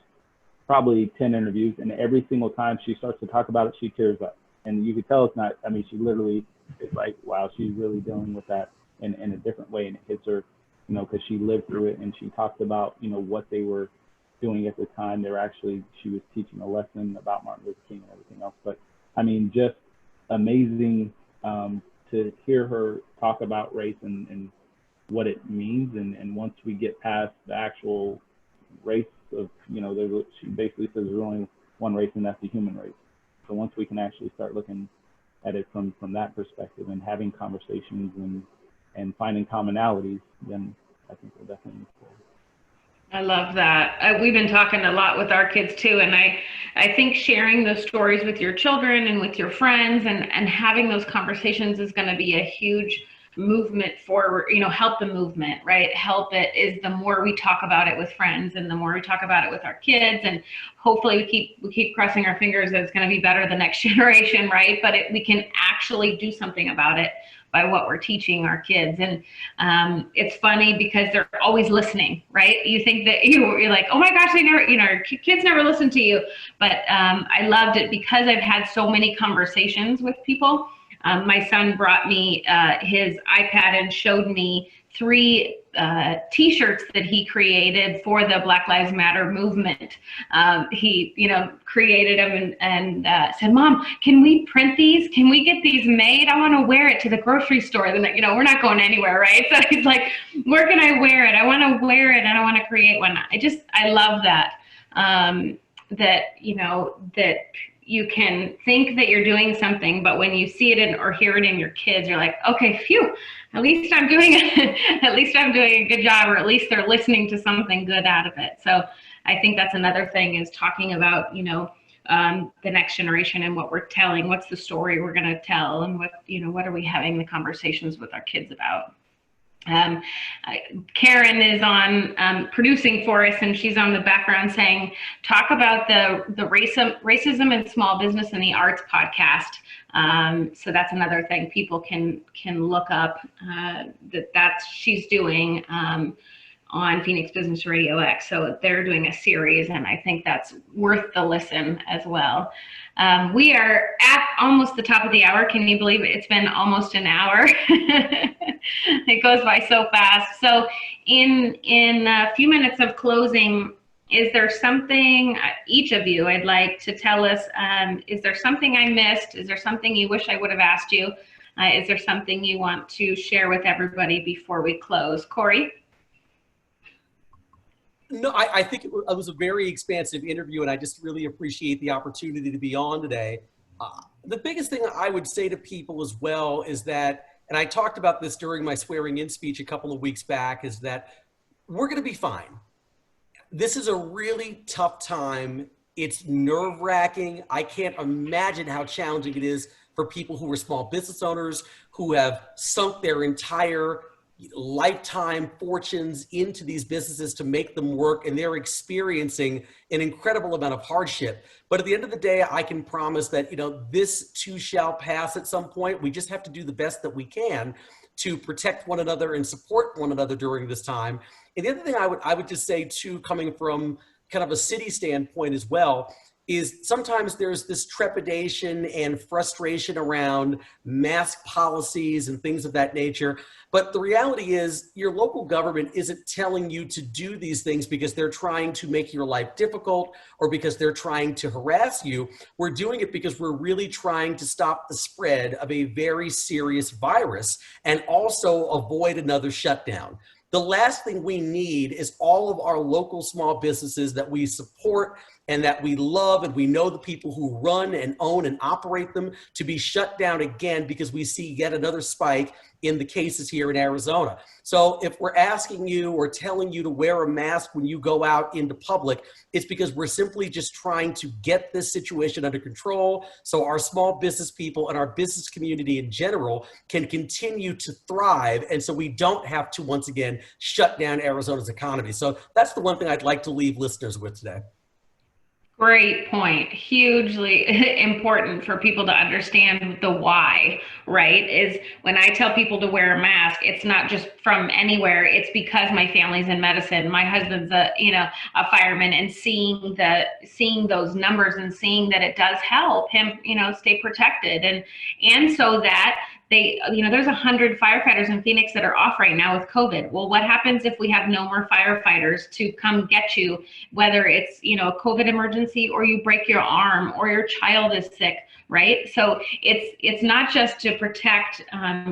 E: probably 10 interviews, and every single time she starts to talk about it, she tears up. And you could tell it's not, I mean, she literally is like, wow, she's really dealing with that in a different way, and it hits her, because she lived through it, and she talked about, what they were doing at the time. She was teaching a lesson about Martin Luther King and everything else. But I mean, just amazing to hear her talk about race and what it means. And once we get past the actual race of, she basically says there's only one race, and that's the human race. So once we can actually start looking at it from that perspective and having conversations and finding commonalities, then I think we'll definitely move forward.
B: I love that. We've been talking a lot with our kids too, and I think sharing those stories with your children and with your friends and having those conversations is going to be a huge movement forward, help the movement, right? Help it is the more we talk about it with friends and the more we talk about it with our kids, and hopefully we keep crossing our fingers that it's going to be better the next generation, right? But we can actually do something about it by what we're teaching our kids. And it's funny because they're always listening, right? You think that you're like, oh my gosh, they never, kids never listen to you. But I loved it because I've had so many conversations with people. My son brought me his iPad and showed me 3 t-shirts that he created for the Black Lives Matter movement. He, created them and said, Mom, can we print these? Can we get these made? I want to wear it to the grocery store. Then, we're not going anywhere, right? So he's like, where can I wear it? I want to wear it and I want to create one. I love that, that you can think that you're doing something, but when you see it or hear it in your kids, you're like, okay, phew, at least I'm doing it. At least I'm doing a good job, or at least they're listening to something good out of it. So I think that's another thing, is talking about, the next generation and what we're telling, what's the story we're going to tell, and what are we having the conversations with our kids about. Karen is on producing for us, and she's on the background saying, talk about the racism in small business and the arts podcast. So that's another thing people can look up that she's doing on Phoenix Business Radio X. So they're doing a series, and I think that's worth the listen as well. We are at almost the top of the hour. Can you believe it? It's been almost an hour. It goes by so fast. So in a few minutes of closing, is there something, each of you, I'd like to tell us, is there something I missed? Is there something you wish I would have asked you? Is there something you want to share with everybody before we close? Corey?
C: No, I think it was a very expansive interview, and I just really appreciate the opportunity to be on today. The biggest thing I would say to people as well is that, and I talked about this during my swearing-in speech a couple of weeks back, is that we're going to be fine. This is a really tough time. It's nerve-wracking. I can't imagine how challenging it is for people who are small business owners, who have sunk their entire lifetime fortunes into these businesses to make them work, and they're experiencing an incredible amount of hardship. But at the end of the day, I can promise that, this too shall pass at some point. We just have to do the best that we can to protect one another and support one another during this time. And the other thing I would just say too, coming from kind of a city standpoint as well, is sometimes there's this trepidation and frustration around mask policies and things of that nature. But the reality is your local government isn't telling you to do these things because they're trying to make your life difficult or because they're trying to harass you. We're doing it because we're really trying to stop the spread of a very serious virus and also avoid another shutdown. The last thing we need is all of our local small businesses that we support and that we love, and we know the people who run and own and operate them, to be shut down again because we see yet another spike in the cases here in Arizona. So if we're asking you or telling you to wear a mask when you go out into public, it's because we're simply just trying to get this situation under control so our small business people and our business community in general can continue to thrive, and so we don't have to once again shut down Arizona's economy. So that's the one thing I'd like to leave listeners with today.
B: Great point. Hugely important for people to understand the why, right? Is when I tell people to wear a mask, it's not just from anywhere. It's because my family's in medicine. My husband's a fireman, and seeing those numbers and seeing that it does help him, stay protected. And so that there's 100 firefighters in Phoenix that are off right now with COVID. Well, what happens if we have no more firefighters to come get you, whether it's, a COVID emergency or you break your arm or your child is sick, right? So it's not just to protect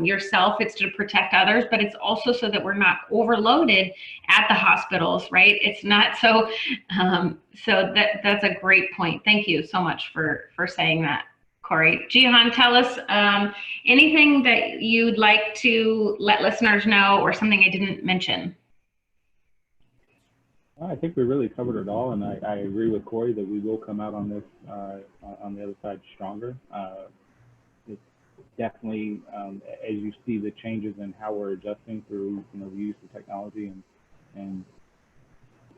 B: yourself, it's to protect others, but it's also so that we're not overloaded at the hospitals, right? It's not so that's a great point. Thank you so much for saying that, Corey. Jihan, tell us anything that you'd like to let listeners know or something I didn't mention.
E: I think we really covered it all, and I agree with Corey that we will come out on this on the other side stronger. It's definitely, as you see the changes in how we're adjusting through the use of technology and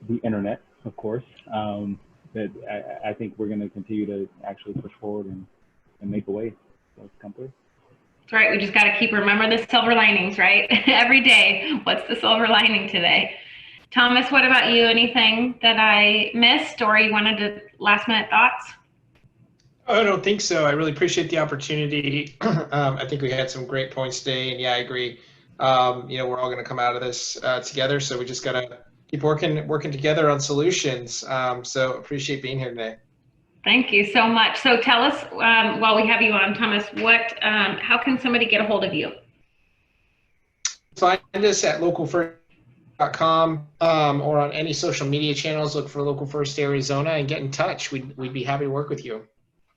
E: the internet, of course, that I think we're going to continue to actually push forward and make a way. So it's come through.
B: That's right. We just got to remember the silver linings, right? Every day. What's the silver lining today? Thomas, what about you? Anything that I missed or you wanted to last minute thoughts?
D: I don't think so. I really appreciate the opportunity. I think we had some great points today, and yeah, I agree. We're all going to come out of this together, so we just got to keep working together on solutions. So appreciate being here today.
B: Thank you so much. So tell us, while we have you on, Thomas, how can somebody get a hold of you?
D: Find us at localfirst.com or on any social media channels. Look for Local First Arizona and get in touch. We'd be happy to work with you.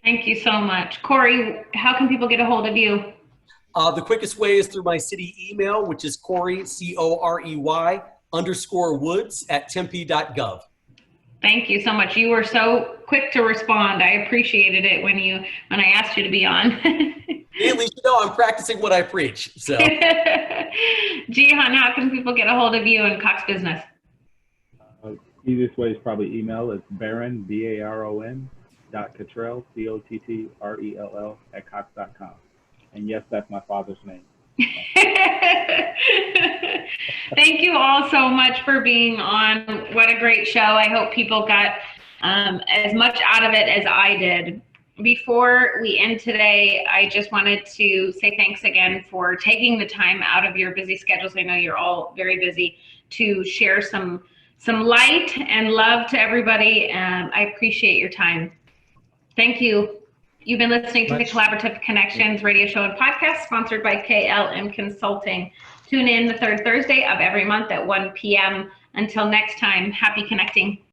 B: Thank you so much. Corey, how can people get a hold of you?
C: The quickest way is through my city email, which is Corey, Corey_Woods@tempe.gov.
B: Thank you so much. You were so quick to respond. I appreciated it when I asked you to be on.
C: At least I'm practicing what I preach. So,
B: Jihan, how can people get a hold of you in Cox Business?
E: Easiest way is probably email. It's Baron, BARON, .Cottrell, COTTRELL @cox.com. And yes, that's my father's name.
B: Thank you all so much for being on. What a great show. I hope people got as much out of it as I did. Before we end today, I just wanted to say thanks again for taking the time out of your busy schedules. I know you're all very busy, to share some light and love to everybody. I appreciate your time. Thank you. You've been listening to the Collaborative Connections radio show and podcast, sponsored by KLM Consulting. Tune in the third Thursday of every month at 1 p.m. Until next time, happy connecting.